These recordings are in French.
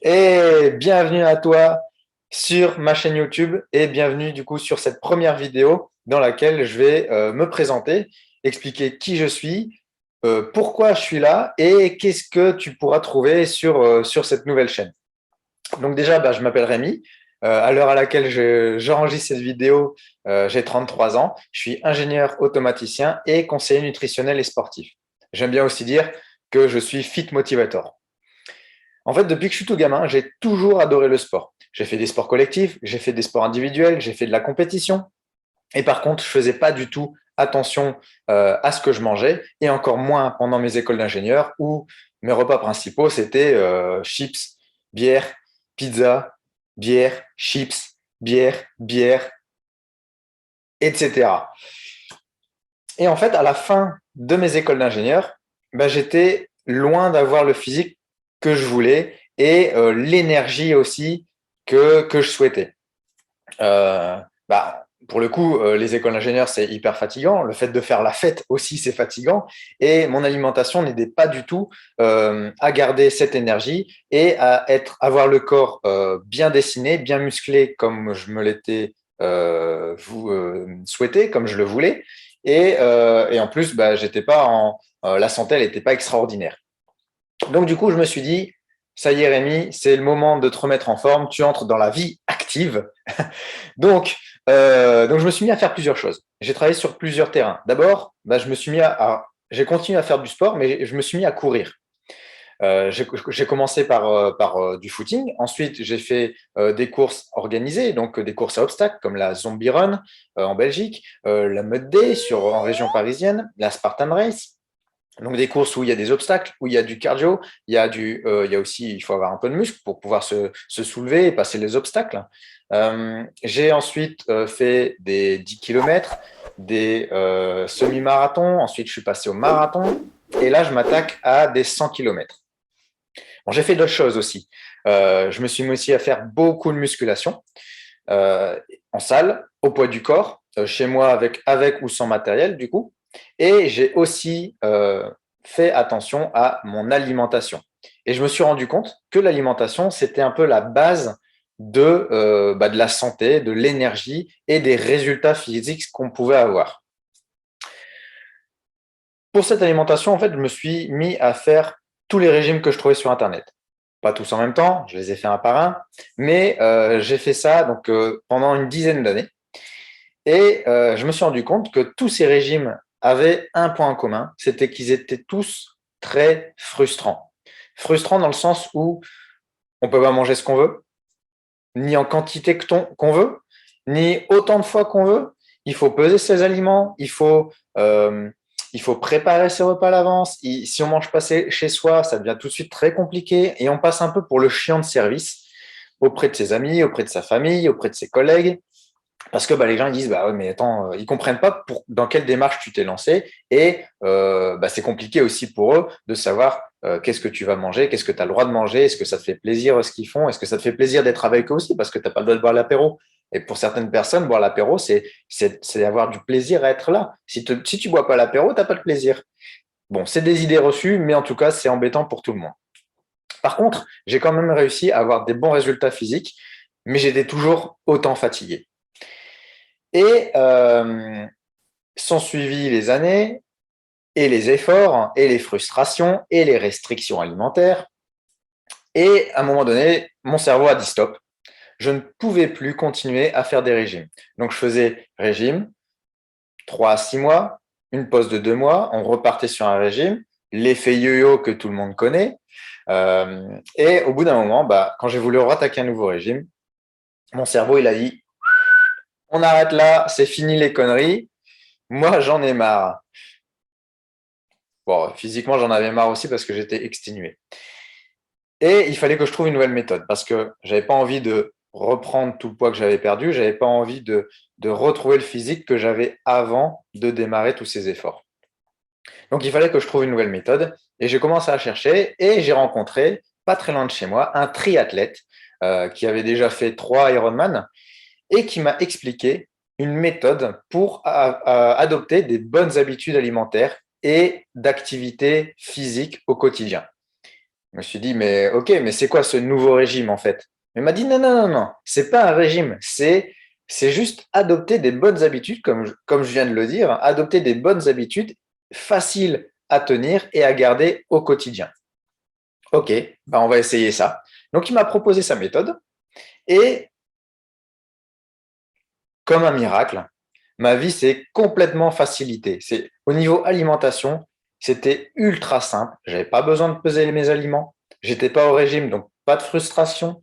Et bienvenue à toi sur ma chaîne YouTube et bienvenue du coup sur cette première vidéo dans laquelle je vais me présenter, expliquer qui je suis, pourquoi je suis là et qu'est-ce que tu pourras trouver sur cette nouvelle chaîne. Donc déjà, je m'appelle Rémi. À l'heure à laquelle j'enregistre cette vidéo, j'ai 33 ans. Je suis ingénieur automaticien et conseiller nutritionnel et sportif. J'aime bien aussi dire que je suis fit motivator. En fait, depuis que je suis tout gamin, j'ai toujours adoré le sport. J'ai fait des sports collectifs, j'ai fait des sports individuels, j'ai fait de la compétition. Et par contre, je faisais pas du tout attention à ce que je mangeais, et encore moins pendant mes écoles d'ingénieur où mes repas principaux, c'était chips, bière, pizza, bière, chips, bière, bière, etc. Et en fait, à la fin de mes écoles d'ingénieur, j'étais loin d'avoir le physique que je voulais et l'énergie aussi que je souhaitais. Euh, pour le coup, les écoles d'ingénieur, c'est hyper fatigant. Le fait de faire la fête aussi, c'est fatigant. Et mon alimentation n'aidait pas du tout à garder cette énergie et à avoir le corps bien dessiné, bien musclé, comme je me l'étais souhaité, comme je le voulais. Et en plus, j'étais pas la santé, elle n'était pas extraordinaire. Donc, du coup, je me suis dit, ça y est, Rémi, c'est le moment de te remettre en forme. Tu entres dans la vie active. Donc, je me suis mis à faire plusieurs choses. J'ai travaillé sur plusieurs terrains. D'abord, je me suis mis j'ai continué à faire du sport, mais je me suis mis à courir. J'ai commencé par du footing. Ensuite, j'ai fait des courses organisées, donc des courses à obstacles comme la Zombie Run en Belgique, la Mud Day en région parisienne, la Spartan Race. Donc des courses où il y a des obstacles, où il y a du cardio, il y a aussi, il faut avoir un peu de muscle pour pouvoir se soulever et passer les obstacles. J'ai ensuite fait des 10 km, des semi-marathons. Ensuite, je suis passé au marathon. Et là, je m'attaque à des 100 km. Bon, j'ai fait d'autres choses aussi. Je me suis mis aussi à faire beaucoup de musculation euh, en salle, au poids du corps, chez moi avec ou sans matériel du coup. Et j'ai aussi fait attention à mon alimentation. Et je me suis rendu compte que l'alimentation, c'était un peu la base de la santé, de l'énergie et des résultats physiques qu'on pouvait avoir. Pour cette alimentation, en fait, je me suis mis à faire tous les régimes que je trouvais sur Internet. Pas tous en même temps, je les ai fait un par un, mais j'ai fait ça donc pendant une dizaine d'années. Et je me suis rendu compte que tous ces régimes avaient un point en commun, c'était qu'ils étaient tous très frustrants. Frustrants dans le sens où on peut pas manger ce qu'on veut, ni en quantité qu'on veut, ni autant de fois qu'on veut. Il faut peser ses aliments, il faut préparer ses repas à l'avance. Si on mange pas chez soi, ça devient tout de suite très compliqué et on passe un peu pour le chien de service auprès de ses amis, auprès de sa famille, auprès de ses collègues. Parce que les gens ils disent ouais, mais attends, ils comprennent pas dans quelle démarche tu t'es lancé et c'est compliqué aussi pour eux de savoir qu'est-ce que tu vas manger, qu'est-ce que tu as le droit de manger, est-ce que ça te fait plaisir ce qu'ils font, est-ce que ça te fait plaisir d'être avec eux aussi parce que tu n'as pas le droit de boire l'apéro. Et pour certaines personnes, boire l'apéro, c'est avoir du plaisir à être là. Si tu bois pas l'apéro, tu n'as pas de plaisir. Bon, c'est des idées reçues, mais en tout cas, c'est embêtant pour tout le monde. Par contre, j'ai quand même réussi à avoir des bons résultats physiques, mais j'étais toujours autant fatigué. Et sont suivis les années et les efforts et les frustrations et les restrictions alimentaires. Et à un moment donné, mon cerveau a dit stop. Je ne pouvais plus continuer à faire des régimes. Donc, je faisais régime, 3 à 6 mois, une pause de 2 mois, on repartait sur un régime, l'effet yo-yo que tout le monde connaît. Et au bout d'un moment, quand j'ai voulu rattaquer un nouveau régime, mon cerveau, il a dit, on arrête là, c'est fini les conneries, moi j'en ai marre. Bon, physiquement, j'en avais marre aussi parce que j'étais exténué. Et il fallait que je trouve une nouvelle méthode parce que j'avais pas envie de reprendre tout le poids que j'avais perdu, j'avais pas envie de retrouver le physique que j'avais avant de démarrer tous ces efforts. Donc, il fallait que je trouve une nouvelle méthode et j'ai commencé à chercher et j'ai rencontré, pas très loin de chez moi, un triathlète qui avait déjà fait 3 Ironman et qui m'a expliqué une méthode pour adopter des bonnes habitudes alimentaires et d'activité physique au quotidien. Je me suis dit, mais ok, mais c'est quoi ce nouveau régime en fait? Il m'a dit, non, non, non, non, c'est pas un régime, c'est juste adopter des bonnes habitudes, comme je viens de le dire, adopter des bonnes habitudes faciles à tenir et à garder au quotidien. Ok, bah on va essayer ça. Donc il m'a proposé sa méthode et comme un miracle, ma vie s'est complètement facilitée. C'est au niveau alimentation, c'était ultra simple. J'avais pas besoin de peser mes aliments. J'étais pas au régime, donc pas de frustration,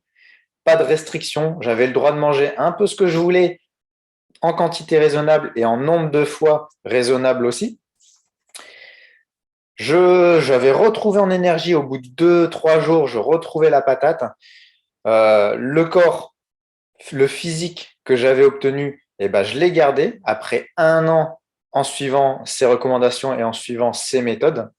pas de restriction. J'avais le droit de manger un peu ce que je voulais en quantité raisonnable et en nombre de fois raisonnable aussi. J'avais retrouvé en énergie au bout de 2, 3 jours, je retrouvais la patate. Le corps, le physique que j'avais obtenu, eh ben, je l'ai gardé après 1 an en suivant ces recommandations et en suivant ces méthodes.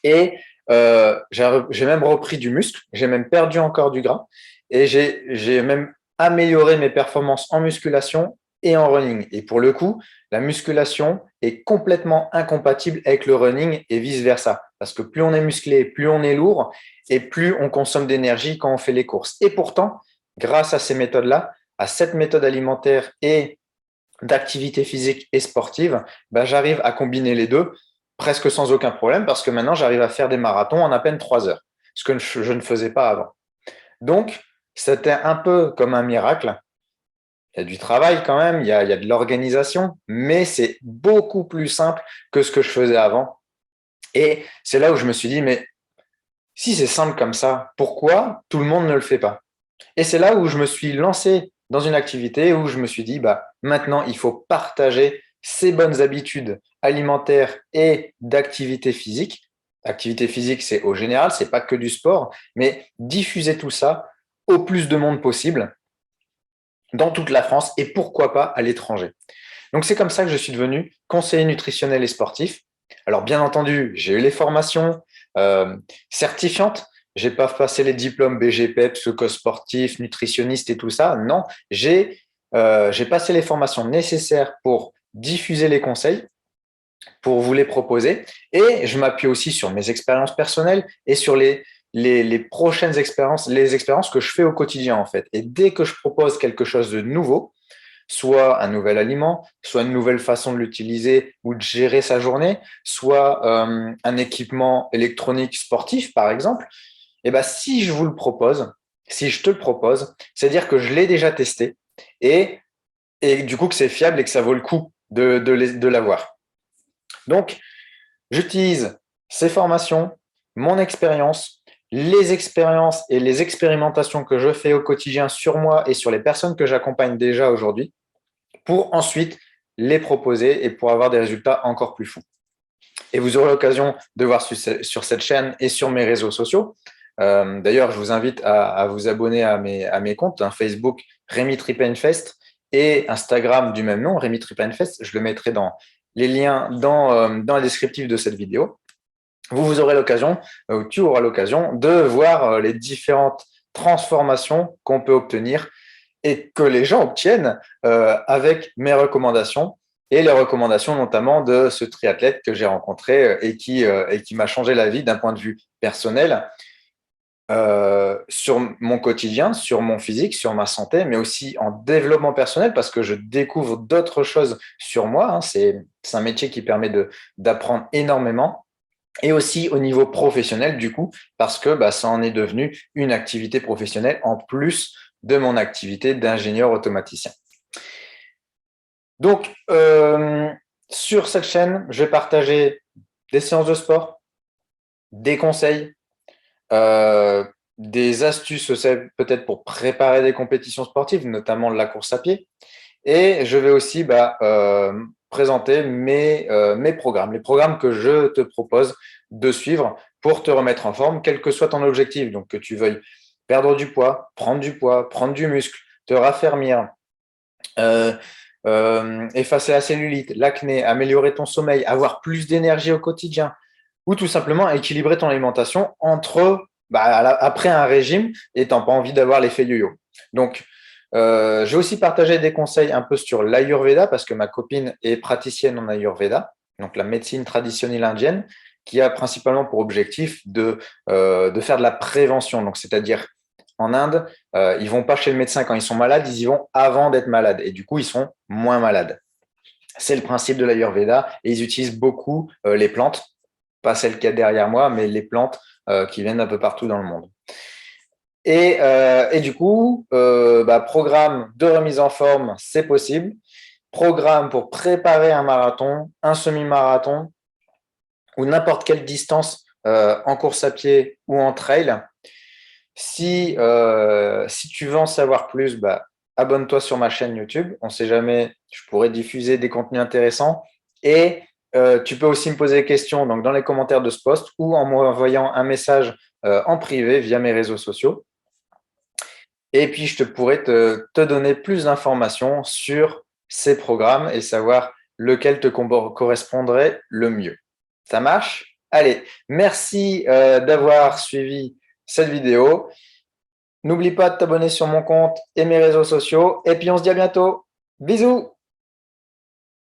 Et j'ai même repris du muscle, j'ai même perdu encore du gras et j'ai même amélioré mes performances en musculation et en running. Et pour le coup, la musculation est complètement incompatible avec le running et vice-versa. Parce que plus on est musclé, plus on est lourd et plus on consomme d'énergie quand on fait les courses. Et pourtant, grâce à ces méthodes-là, à cette méthode alimentaire et d'activité physique et sportive, ben, j'arrive à combiner les deux presque sans aucun problème parce que maintenant, j'arrive à faire des marathons en à peine 3 heures, ce que je ne faisais pas avant. Donc, c'était un peu comme un miracle. Il y a du travail quand même, il y a de l'organisation, mais c'est beaucoup plus simple que ce que je faisais avant. Et c'est là où je me suis dit, mais si c'est simple comme ça, pourquoi tout le monde ne le fait pas? Et c'est là où je me suis lancé dans une activité où je me suis dit, bah, maintenant, il faut partager ces bonnes habitudes alimentaires et d'activité physique. Activité physique, c'est au général, c'est pas que du sport, mais diffuser tout ça au plus de monde possible dans toute la France et pourquoi pas à l'étranger. Donc, c'est comme ça que je suis devenu conseiller nutritionnel et sportif. Alors, bien entendu, j'ai eu les formations certifiantes. J'ai pas passé les diplômes BGPEP, sportif, nutritionniste et tout ça. Non, j'ai passé les formations nécessaires pour diffuser les conseils, pour vous les proposer. Et je m'appuie aussi sur mes expériences personnelles et sur les prochaines expériences, les expériences que je fais au quotidien, en fait. Et dès que je propose quelque chose de nouveau, soit un nouvel aliment, soit une nouvelle façon de l'utiliser ou de gérer sa journée, soit un équipement électronique sportif, par exemple, et ben, si je vous le propose, si je te le propose, c'est-à-dire que je l'ai déjà testé et, et du coup que c'est fiable et que ça vaut le coup de l'avoir. Donc, j'utilise ces formations, mon expérience, les expériences et les expérimentations que je fais au quotidien sur moi et sur les personnes que j'accompagne déjà aujourd'hui pour ensuite les proposer et pour avoir des résultats encore plus fous. Et vous aurez l'occasion de voir sur cette chaîne et sur mes réseaux sociaux. D'ailleurs, je vous invite à vous abonner à mes comptes, hein, Facebook Rémi Tripenfest et Instagram du même nom, Rémi Tripenfest. Je le mettrai dans les liens dans le descriptif de cette vidéo. Vous aurez l'occasion, ou tu auras l'occasion de voir les différentes transformations qu'on peut obtenir et que les gens obtiennent avec mes recommandations et les recommandations notamment de ce triathlète que j'ai rencontré et qui m'a changé la vie d'un point de vue personnel sur mon quotidien, sur mon physique, sur ma santé, mais aussi en développement personnel parce que je découvre d'autres choses sur moi. Hein. C'est un métier qui permet d'apprendre énormément. Et aussi au niveau professionnel, du coup, parce que bah, ça en est devenu une activité professionnelle en plus de mon activité d'ingénieur automaticien. Donc, sur cette chaîne, je vais partager des séances de sport, des conseils, des astuces peut-être pour préparer des compétitions sportives, notamment la course à pied. Et je vais aussi présenter mes programmes, les programmes que je te propose de suivre pour te remettre en forme, quel que soit ton objectif. Donc, que tu veuilles perdre du poids, prendre du muscle, te raffermir, effacer la cellulite, l'acné, améliorer ton sommeil, avoir plus d'énergie au quotidien, ou tout simplement équilibrer ton alimentation après un régime et tu n'as pas envie d'avoir l'effet yo-yo. Donc, je vais aussi partager des conseils un peu sur l'Ayurveda parce que ma copine est praticienne en Ayurveda, donc la médecine traditionnelle indienne. qui a principalement pour objectif de faire de la prévention. Donc, c'est-à-dire, en Inde, ils ne vont pas chez le médecin quand ils sont malades, ils y vont avant d'être malades. Et du coup, ils sont moins malades. C'est le principe de l'Ayurveda et ils utilisent beaucoup les plantes, pas celles qu'il y a derrière moi, mais les plantes qui viennent un peu partout dans le monde. Et du coup, programme de remise en forme, c'est possible. Programme pour préparer un marathon, un semi-marathon ou n'importe quelle distance en course à pied ou en trail. Si tu veux en savoir plus, abonne-toi sur ma chaîne YouTube. On ne sait jamais, je pourrais diffuser des contenus intéressants. Et tu peux aussi me poser des questions donc, dans les commentaires de ce post ou en m'envoyant un message en privé via mes réseaux sociaux. Et puis, je pourrais te donner plus d'informations sur ces programmes et savoir lequel te correspondrait le mieux. Ça marche? Allez, merci d'avoir suivi cette vidéo. N'oublie pas de t'abonner sur mon compte et mes réseaux sociaux. Et puis, on se dit à bientôt. Bisous!